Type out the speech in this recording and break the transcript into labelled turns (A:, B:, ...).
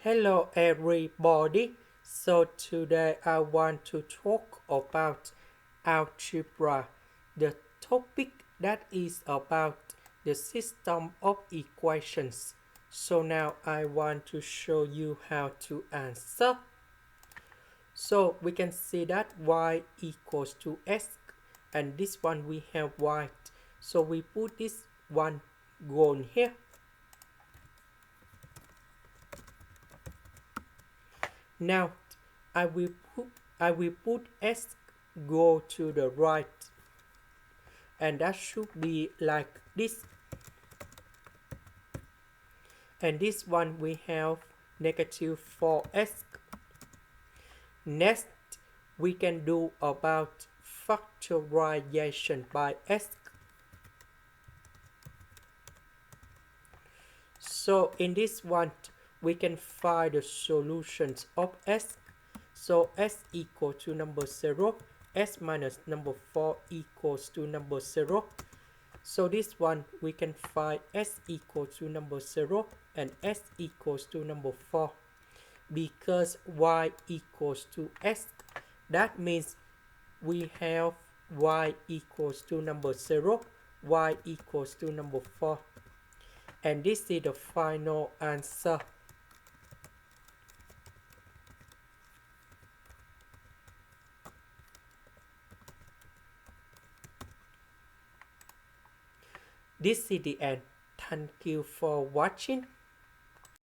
A: Hello everybody. So today I want to talk about algebra, the topic that is about the system of equations. So now I want to show you how to answer. So we can see that y equals to x, and this one we have y. So we put this one goal here. Now I will put s go to the right, and that should be like this. And this one we have negative 4s. Next we can do about factorization by s. So in this one we can find the solutions of s. So s equal to number 0, s minus number 4 equals to number 0. So this one we can find s equal to number 0 and s equals to number 4. Because y equals to s, that means we have y equals to number 0, y equals to number 4. And this is the final answer. This is the end. Thank you for watching.